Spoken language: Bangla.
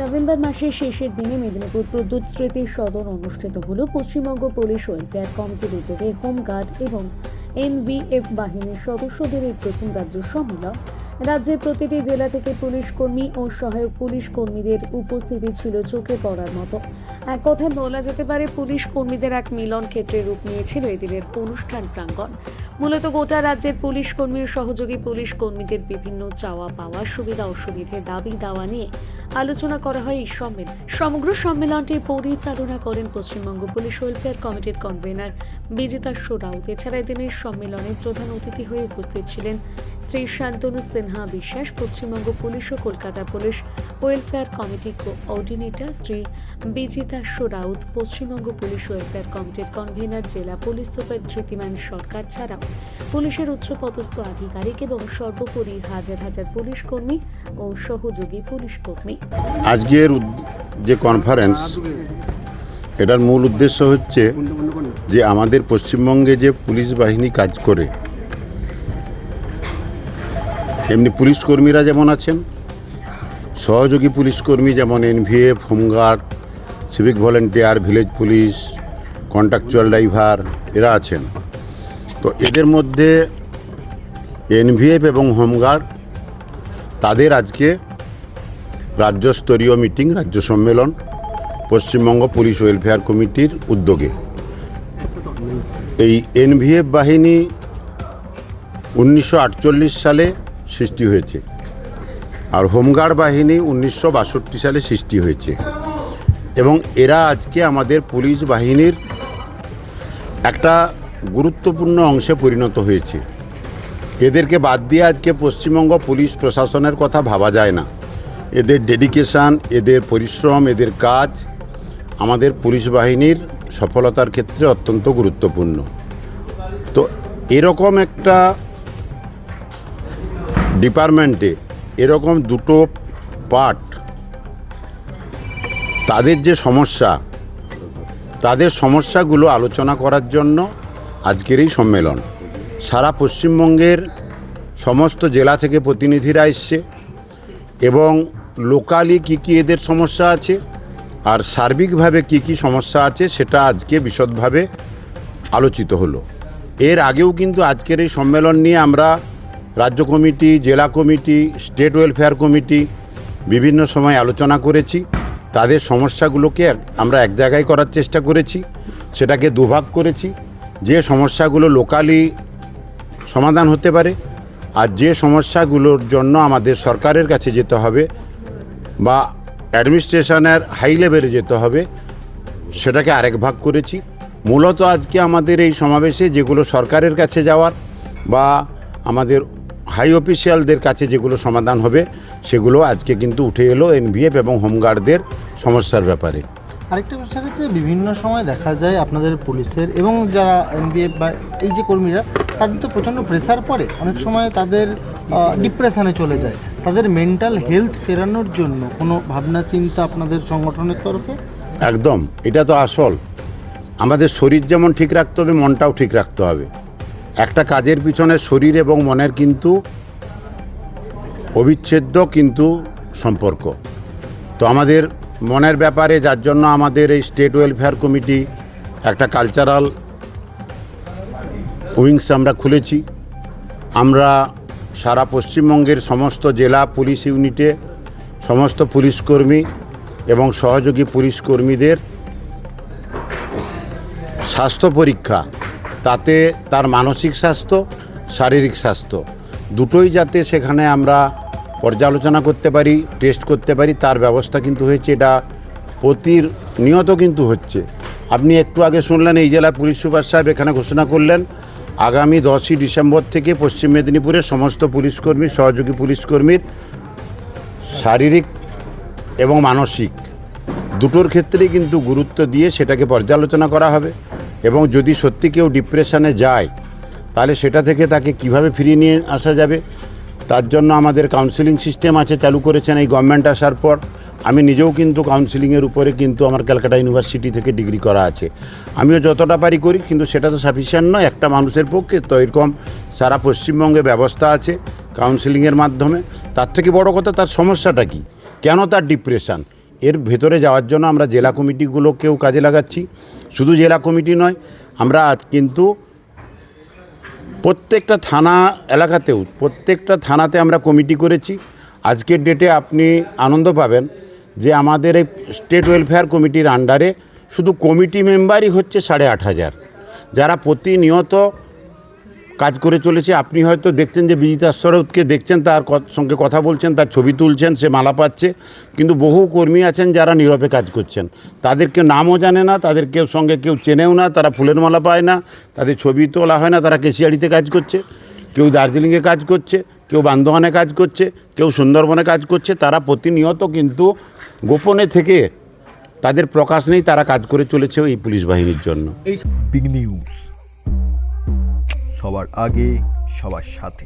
নভেম্বর মাসের শেষের দিনে মেদিনীপুর প্রদ্যুৎ স্মৃতি সদন অনুষ্ঠিত হল পশ্চিমবঙ্গ পুলিশ ওয়েলফেয়ার কমিটির উদ্যোগে হোমগার্ড এবং এনভিএফ বাহিনীর সদস্যদের এই প্রথম রাজ্য সম্মেলন। রাজ্যের প্রতিটি জেলা থেকে পুলিশ কর্মী ও সহায়ক পুলিশ কর্মীদের উপস্থিতি ছিল চোখে পড়ার মতো। এক কথায় বলা যেতে পারে পুলিশ কর্মীদের এক মিলন ক্ষেত্রে রূপ নিয়েছিল এদিনের অনুষ্ঠান প্রাঙ্গণ। মূলত গোটা রাজ্যের পুলিশ কর্মীর সহযোগী পুলিশ কর্মীদের বিভিন্ন চাওয়া পাওয়া, সুবিধা অসুবিধে, দাবি দাওয়া নিয়ে আলোচনা করা হয় এই সম্মেলন। সমগ্র সম্মেলনটি পরিচালনা করেন পশ্চিমবঙ্গ পুলিশ ওয়েলফেয়ার কমিটির কনভেনার বিজিতাস্য রাউত। এছাড়া দিনের সম্মেলনে প্রধান অতিথি হয়ে উপস্থিত ছিলেন শ্রী শান্তনু সিনহা বিশ্বাস, পশ্চিমবঙ্গ পুলিশ ও Kolkata police welfare committee coordinator Shri Bijitasya Raut, Paschimbanga police welfare কমিটির কনভেনার জেলা পুলিশ সুপার ধৃতিমান সরকার ছাড়াও পুলিশের উচ্চপদস্থ আধিকারিক এবং সর্বোপরি হাজার হাজার পুলিশ কর্মী ও সহযোগী পুলিশ কর্মী। আজকের যে কনফারেন্স, এটার মূল উদ্দেশ্য হচ্ছে যে আমাদের পশ্চিমবঙ্গে যে পুলিশ বাহিনী কাজ করে, এমনি পুলিশ কর্মীরা যেমন আছেন, সহযোগী পুলিশ কর্মী যেমন NVF, home guard, civic volunteer, village police, contractual driver এরা আছেন। তো এদের মধ্যে এনভিএফ এবং হোমগার্ড তাদের আজকে রাজ্যস্তরীয় মিটিং, রাজ্য সম্মেলন পশ্চিমবঙ্গ পুলিশ ওয়েলফেয়ার কমিটির উদ্যোগে। এই এনভিএফ বাহিনী 1948 সালে সৃষ্টি হয়েছে আর হোমগার্ড বাহিনী 1962 সালে সৃষ্টি হয়েছে এবং এরা আজকে আমাদের পুলিশ বাহিনীর একটা গুরুত্বপূর্ণ অংশে পরিণত হয়েছে। এদেরকে বাদ দিয়ে আজকে পশ্চিমবঙ্গ পুলিশ প্রশাসনের কথা ভাবা যায় না। এদের ডেডিকেশান, এদের পরিশ্রম, এদের কাজ আমাদের পুলিশ বাহিনীর সফলতার ক্ষেত্রে অত্যন্ত গুরুত্বপূর্ণ। তো এরকম একটা ডিপার্টমেন্টে এরকম দুটো পার্ট, তাদের যে সমস্যা, তাদের সমস্যাগুলো আলোচনা করার জন্য আজকের এই সম্মেলন। সারা পশ্চিমবঙ্গের সমস্ত জেলা থেকে প্রতিনিধিরা এসছে এবং লোকালি কী কী এদের সমস্যা আছে আর সার্বিকভাবে কী কী সমস্যা আছে সেটা আজকে বিশদভাবে আলোচিত হলো। এর আগেও কিন্তু আজকের এই সম্মেলন নিয়ে আমরা রাজ্য কমিটি, জেলা কমিটি, স্টেট ওয়েলফেয়ার কমিটি বিভিন্ন সময় আলোচনা করেছি। তাদের সমস্যাগুলোকে আমরা এক জায়গায় করার চেষ্টা করেছি, সেটাকে দুভাগ করেছি। যে সমস্যাগুলো লোকালি সমাধান হতে পারে আর যে সমস্যাগুলোর জন্য আমাদের সরকারের কাছে যেতে হবে বা অ্যাডমিনিস্ট্রেশনের হাই লেভেলে যেতে হবে, সেটাকে আরেক ভাগ করেছি। মূলত আজকে আমাদের এই সমাবেশে যেগুলো সরকারের কাছে যাওয়ার বা আমাদের হাই অফিসিয়ালদের কাছে যেগুলো সমাধান হবে সেগুলো আজকে কিন্তু উঠে এলো এনভিএফ এবং হোমগার্ডদের সমস্যার ব্যাপারে। আরেকটা বিষয় হচ্ছে বিভিন্ন সময় দেখা যায় আপনাদের পুলিশের এবং যারা এনভিএফ বা এই যে কর্মীরা, তাদের তো প্রচণ্ড প্রেসার পড়ে, অনেক সময় তাদের ডিপ্রেশনে চলে যায়। তাদের মেন্টাল হেলথ ফেরানোর জন্য কোনো ভাবনা চিন্তা আপনাদের সংগঠনের তরফে? একদম, এটা তো আসল। আমাদের শরীর যেমন ঠিক রাখতে হবে, মনটাও ঠিক রাখতে হবে। একটা কাজের পিছনে শরীর এবং মনের কিন্তু অবিচ্ছেদ্য কিন্তু সম্পর্ক। তো আমাদের মনের ব্যাপারে, যার জন্য আমাদের এই স্টেট ওয়েলফেয়ার কমিটি একটা কালচারাল উইংস আমরা খুলেছি। আমরা সারা পশ্চিমবঙ্গের সমস্ত জেলা পুলিশ ইউনিটে সমস্ত পুলিশ কর্মী এবং সহযোগী পুলিশ কর্মীদের স্বাস্থ্য পরীক্ষা, তাতে তার মানসিক স্বাস্থ্য, শারীরিক স্বাস্থ্য দুটোই যাতে সেখানে আমরা পর্যালোচনা করতে পারি, টেস্ট করতে পারি, তার ব্যবস্থা কিন্তু হয়েছে। এটা প্রতিনিয়ত কিন্তু হচ্ছে। আপনি একটু আগে শুনলেন এই জেলার পুলিশ সুপার সাহেব এখানে ঘোষণা করলেন আগামী 10ই ডিসেম্বর থেকে পশ্চিম মেদিনীপুরের সমস্ত পুলিশ কর্মী, সহযোগী পুলিশ কর্মীর শারীরিক এবং মানসিক দুটোর ক্ষেত্রেই কিন্তু গুরুত্ব দিয়ে সেটাকে পর্যালোচনা করা হবে এবং যদি সত্যি কেউ ডিপ্রেশনে যায় তাহলে সেটা থেকে তাকে কিভাবে ফিরিয়ে নিয়ে আসা যাবে, তার জন্য আমাদের কাউন্সেলিং সিস্টেম আছে, চালু করেছেন এই গভর্নমেন্ট আসার পর। আমি নিজেও কিন্তু কাউন্সেলিংয়ের উপরে কিন্তু আমার ক্যালকাটা ইউনিভার্সিটি থেকে ডিগ্রি করা আছে। আমিও যতটা পারি করি, কিন্তু সেটা তো সাফিসিয়েন্ট নয় একটা মানুষের পক্ষে। তো এরকম সারা পশ্চিমবঙ্গে ব্যবস্থা আছে কাউন্সেলিংয়ের মাধ্যমে। তার থেকে বড় কথা, তার সমস্যাটা কী, কেন তার ডিপ্রেশন, এর ভেতরে যাওয়ার জন্য আমরা জেলা কমিটিগুলোকেও কাজে লাগাচ্ছি। শুধু জেলা কমিটি নয়, আমরা আজ কিন্তু প্রত্যেকটা থানা এলাকাতেও প্রত্যেকটা থানাতে আমরা কমিটি করেছি। আজকের ডেটে আপনি আনন্দ পাবেন যে আমাদের এই স্টেট ওয়েলফেয়ার কমিটির আন্ডারে শুধু কমিটি মেম্বারই হচ্ছে 8,500, যারা প্রতিনিয়ত কাজ করে চলেছে। আপনি হয়তো দেখছেন যে বিজিতা শরৎকে দেখছেন, তার সঙ্গে কথা বলছেন, তার ছবি তুলছেন, সে মালা পাচ্ছে, কিন্তু বহু কর্মী আছেন যারা নীরবে কাজ করছেন। তাদেরকে নামও জানে না, তাদেরকে সঙ্গে কেউ চেনেও না, তারা ফুলের মালা পায় না, তাদের ছবি তোলা হয় না। তারা কেশিয়াড়িতে কাজ করছে, কেউ দার্জিলিংয়ে কাজ করছে, কেউ বান্দোয়ানে কাজ করছে, কেউ সুন্দরবনে কাজ করছে। তারা প্রতিনিয়ত কিন্তু গোপনে থেকে তাদের প্রকাশ নেই, তারা কাজ করে চলেছে এই পুলিশ বাহিনীর জন্য। বিগ নিউজ, সবার আগে সবার সাথে।